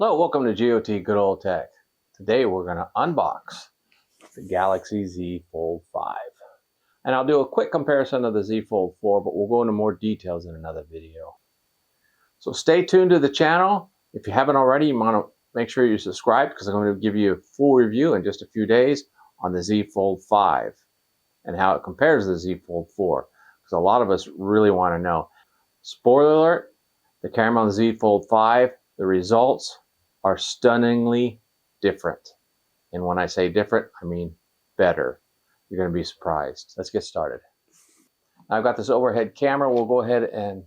Hello, welcome to GOT Good Old Tech. Today we're going to unbox the Galaxy Z Fold 5. And I'll do a quick comparison of the Z Fold 4, but we'll go into more details in another video. So stay tuned to the channel. If you haven't already, you want to make sure you subscribe because I'm going to give you a full review in just a few days on the Z Fold 5 and how it compares to the Z Fold 4. Because a lot of us really want to know. Spoiler alert, the camera on the Z Fold 5, the results are stunningly different. And when I say different, I mean better. You're going to be surprised. Let's get started. I've got this overhead camera. We'll go ahead and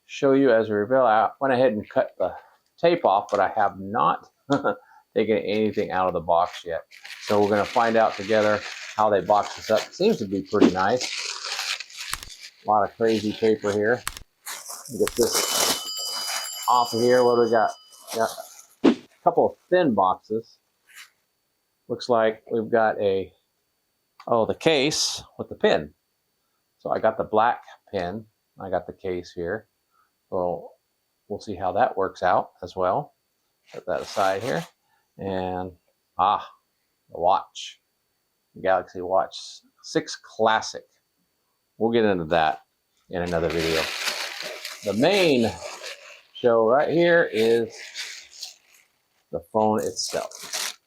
show you as a reveal. I went ahead and cut the tape off, but I have not taken anything out of the box yet. So we're going to find out together how they box this up. It seems to be pretty nice. A lot of crazy paper here. Get this off of here. What do we got? Got a couple of thin boxes. Looks like we've got the case with the pin. So I got the black pin. I got the case here. So we'll see how that works out as well. Put that aside here. And the watch. The Galaxy Watch 6 Classic. We'll get into that in another video. The main show right here is the phone itself.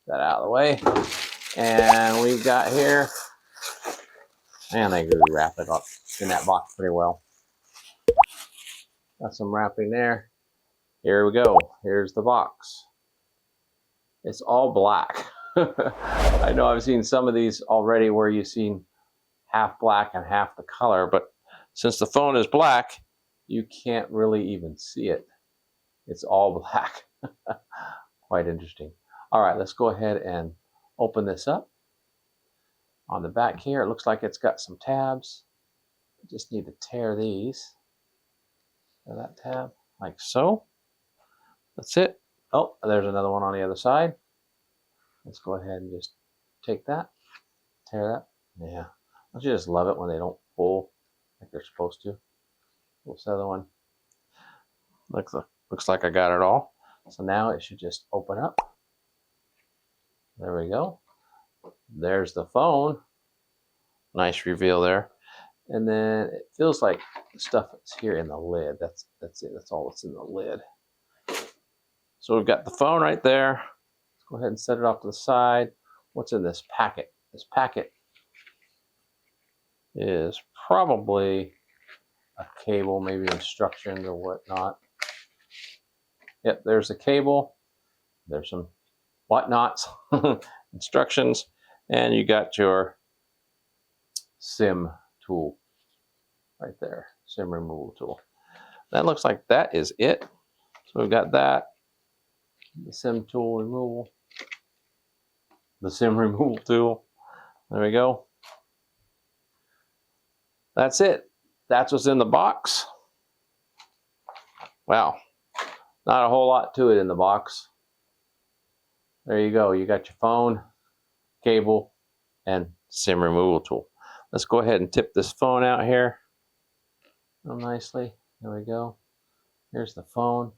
That out of the way. And we've got here, and they really wrap it up in that box pretty well. Got some wrapping there. Here we go. Here's the box. It's all black. I know I've seen some of these already where you've seen half black and half the color, but since the phone is black, you can't really even see it. It's all black. Quite interesting. All right, let's go ahead and open this up. On the back here, it looks like it's got some tabs. I just need to tear these. Tear that tab like so. That's it. Oh, there's another one on the other side. Let's go ahead and just take that, tear that. Yeah, don't you just love it when they don't pull like they're supposed to? Pull this other one. Looks like I got it all. So now it should just open up. There we go. There's the phone. Nice reveal there. And then it feels like the stuff is here in the lid. That's it. That's all that's in the lid. So we've got the phone right there. Let's go ahead and set it off to the side. What's in this packet? This packet is probably a cable, maybe instructions or whatnot. Yep, there's a cable. There's some whatnots, instructions, and you got your SIM tool right there, SIM removal tool. That looks like that is it. So we've got that, the SIM tool removal, the SIM removal tool. There we go. That's it. That's what's in the box. Wow, not a whole lot to it in the box. There you go. You got your phone, cable, and SIM removal tool. Let's go ahead and tip this phone out here real nicely. There we go. Here's the phone.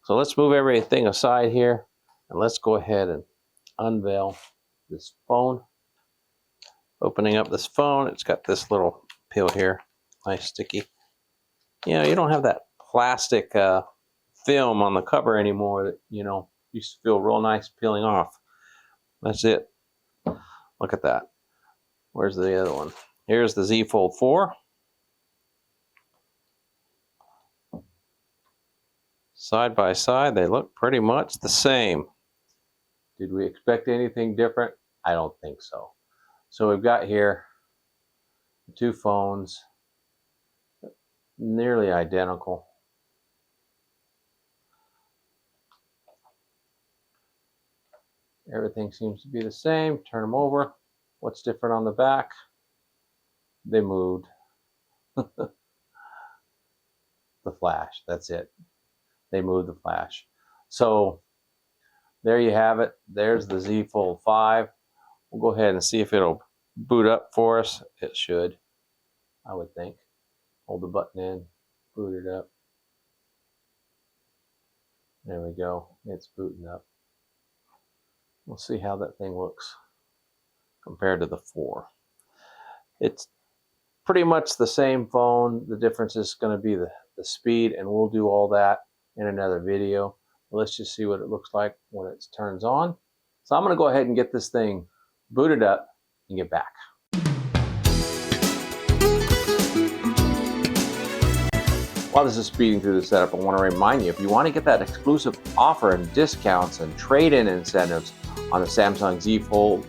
So let's move everything aside here and let's go ahead and unveil this phone. Opening up this phone, it's got this little peel here, nice sticky. You know, you don't have that plastic film on the cover anymore that, you know, used to feel real nice peeling off. That's it. Look at that. Where's the other one? Here's the Z Fold 4. Side by side, they look pretty much the same. Did we expect anything different? I don't think so. So we've got here two phones, nearly identical. Everything seems to be the same. Turn them over. What's different on the back? They moved. The flash, that's it. They moved the flash. So there you have it. There's the Z Fold 5. We'll go ahead and see if it'll boot up for us. It should, I would think. Hold the button in, boot it up. There we go. It's booting up. We'll see how that thing looks compared to the 4. It's pretty much the same phone. The difference is going to be the speed, and we'll do all that in another video. Let's just see what it looks like when it turns on. So I'm going to go ahead and get this thing booted up and get back. While this is speeding through the setup, I want to remind you, if you want to get that exclusive offer and discounts and trade-in incentives on the Samsung Z Fold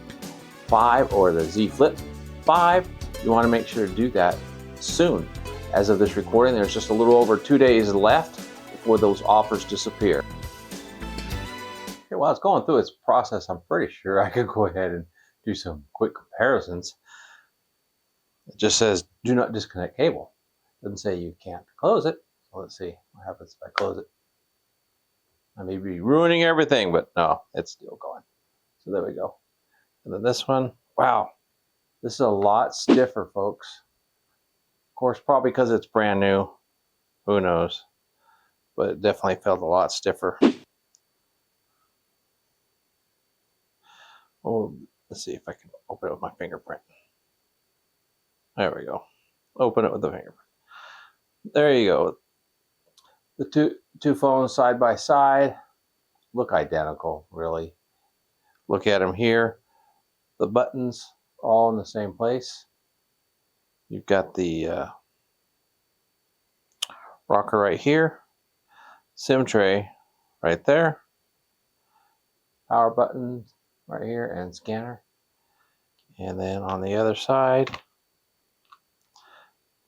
5 or the Z Flip 5, you want to make sure to do that soon. As of this recording, there's just a little over 2 days left before those offers disappear. Okay, while it's going through its process, I'm pretty sure I could go ahead and do some quick comparisons. It just says, do not disconnect cable. It doesn't say you can't close it. So let's see what happens if I close it. I may be ruining everything, but no, it's still going. So there we go. And then this one, wow, this is a lot stiffer, folks. Of course, probably because it's brand new. Who knows? But it definitely felt a lot stiffer. Oh, let's see if I can open it with my fingerprint. There we go. Open it with the fingerprint. There you go. The two phones side by side look identical, really. Look at them here. The buttons all in the same place. You've got the rocker right here, SIM tray right there, power button right here, and scanner. And then on the other side,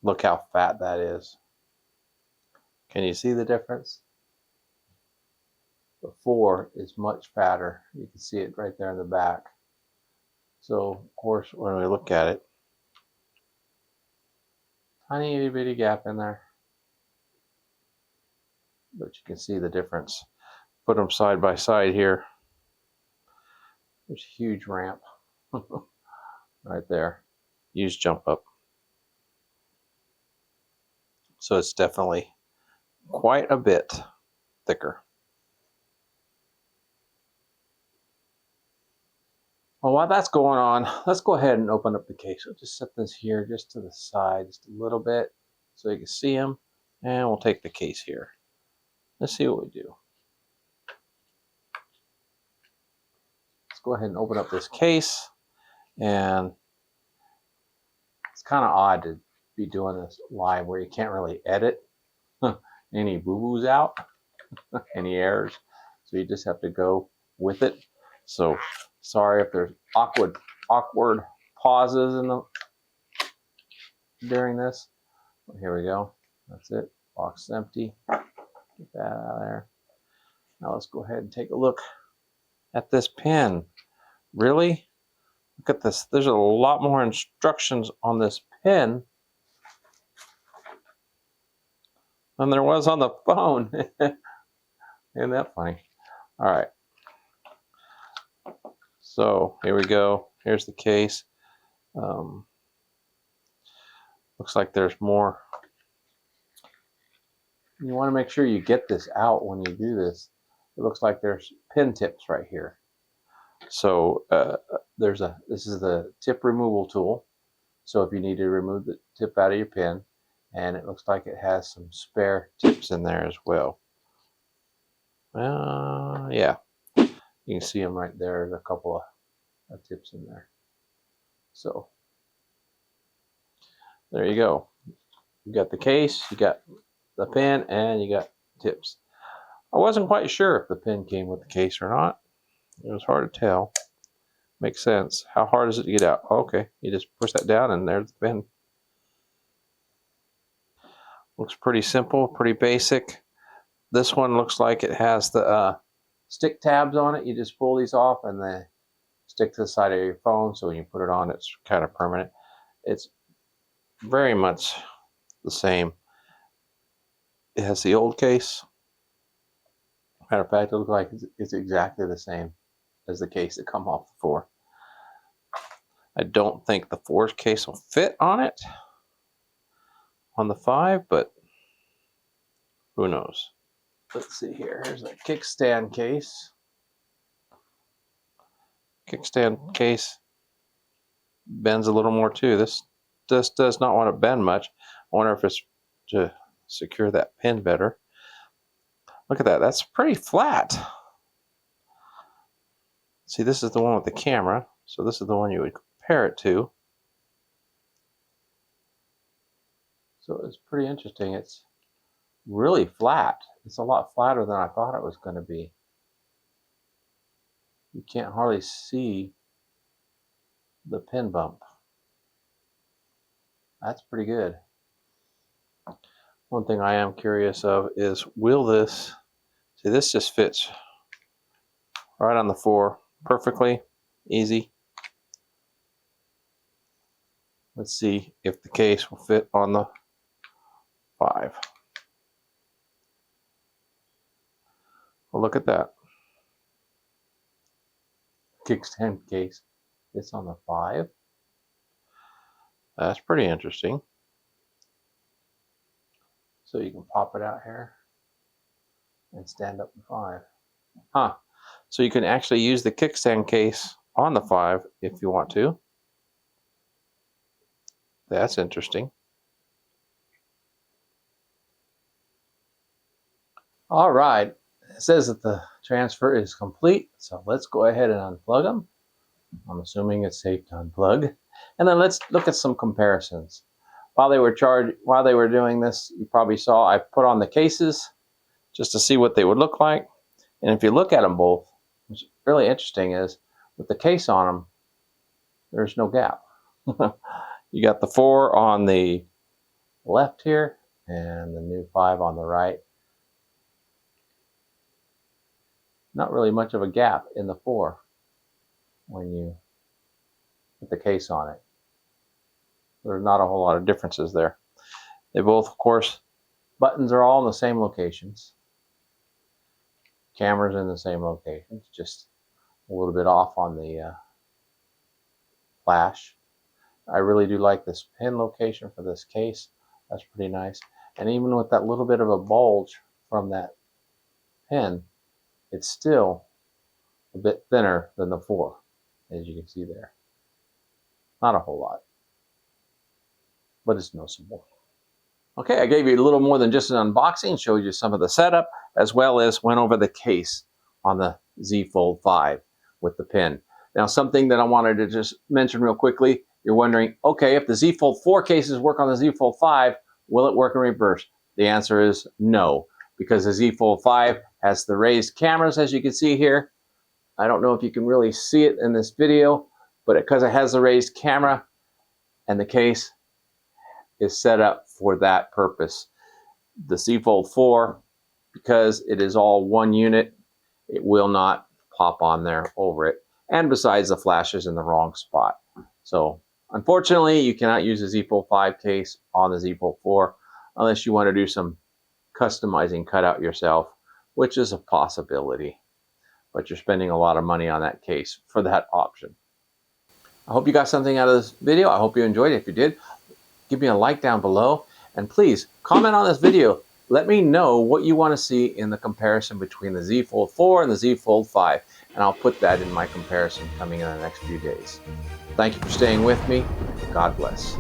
look how fat that is. Can you see the difference? The 4 is much fatter. You can see it right there in the back. So, of course, when we look at it, tiny itty bitty gap in there. But you can see the difference. Put them side by side here. There's a huge ramp right there. Use jump up. So it's definitely quite a bit thicker. Well, while that's going on, let's go ahead and open up the case. We'll just set this here just to the side, just a little bit, so you can see them. And we'll take the case here. Let's see what we do. Let's go ahead and open up this case. And it's kind of odd to be doing this live where you can't really edit any boo-boos out, any errors. So you just have to go with it. So sorry if there's awkward pauses during this. Here we go. That's it. Box is empty. Get that out of there. Now let's go ahead and take a look at this pen. Really? Look at this. There's a lot more instructions on this pen than there was on the phone. Isn't that funny? All right. So here we go. Here's the case. Looks like there's more. You want to make sure you get this out when you do this. It looks like there's pin tips right here. So this is the tip removal tool. So if you need to remove the tip out of your pen, and it looks like it has some spare tips in there as well. Yeah, you can see them right there. There's a couple of tips in there. So there you go. You got the case, you got the pen, and you got tips. I wasn't quite sure if the pen came with the case or not. It was hard to tell. Makes sense. How hard is it to get out? Okay, you just push that down and there's the pen. Looks pretty simple, pretty basic. This one looks like it has the stick tabs on it. You just pull these off and they stick to the side of your phone, so when you put it on, it's kind of permanent. It's very much the same. It has the old case. Matter of fact, it looks like it's exactly the same as the case that come off the 4. I don't think the 4's case will fit on it, on the 5, but who knows. let's see here. Here's a kickstand case. Kickstand case bends a little more too. This does not want to bend much. I wonder if it's to secure that pin better. Look at that. That's pretty flat. See, this is the one with the camera. So this is the one you would compare it to. So it's pretty interesting. It's really flat. It's a lot flatter than I thought it was going to be. You can't hardly see the pin bump. That's pretty good. One thing I am curious of is, will this, see, this just fits right on the 4 perfectly, easy. Let's see if the case will fit on the 5. Well, look at that. Kickstand case fits on the 5. That's pretty interesting. So you can pop it out here and stand up the 5. Huh. So you can actually use the kickstand case on the 5 if you want to. That's interesting. All right. It says that the transfer is complete. So let's go ahead and unplug them. I'm assuming it's safe to unplug. And then let's look at some comparisons. While they were doing this, you probably saw I put on the cases just to see what they would look like. And if you look at them both, what's really interesting is with the case on them, there's no gap. You got the 4 on the left here and the new 5 on the right. Not really much of a gap in the 4 when you put the case on it. There's not a whole lot of differences there. They both, of course, buttons are all in the same locations. Cameras in the same locations, just a little bit off on the flash. I really do like this pin location for this case. That's pretty nice. And even with that little bit of a bulge from that pin, it's still a bit thinner than the 4, as you can see there. Not a whole lot, but it's noticeable. Okay, I gave you a little more than just an unboxing, showed you some of the setup, as well as went over the case on the Z Fold 5 with the pin. Now, something that I wanted to just mention real quickly, you're wondering, okay, if the Z Fold 4 cases work on the Z Fold 5, will it work in reverse? The answer is no, because the Z Fold 5 has the raised cameras, as you can see here. I don't know if you can really see it in this video, but because it has the raised camera and the case is set up for that purpose. The Z Fold 4, because it is all one unit, it will not pop on there over it. And besides, the flash is in the wrong spot. So unfortunately, you cannot use the Z Fold 5 case on the Z Fold 4 unless you want to do some customizing cutout yourself, which is a possibility. But you're spending a lot of money on that case for that option. I hope you got something out of this video. I hope you enjoyed it. If you did, give me a like down below. And please comment on this video. Let me know what you want to see in the comparison between the Z Fold 4 and the Z Fold 5. And I'll put that in my comparison coming in the next few days. Thank you for staying with me. God bless.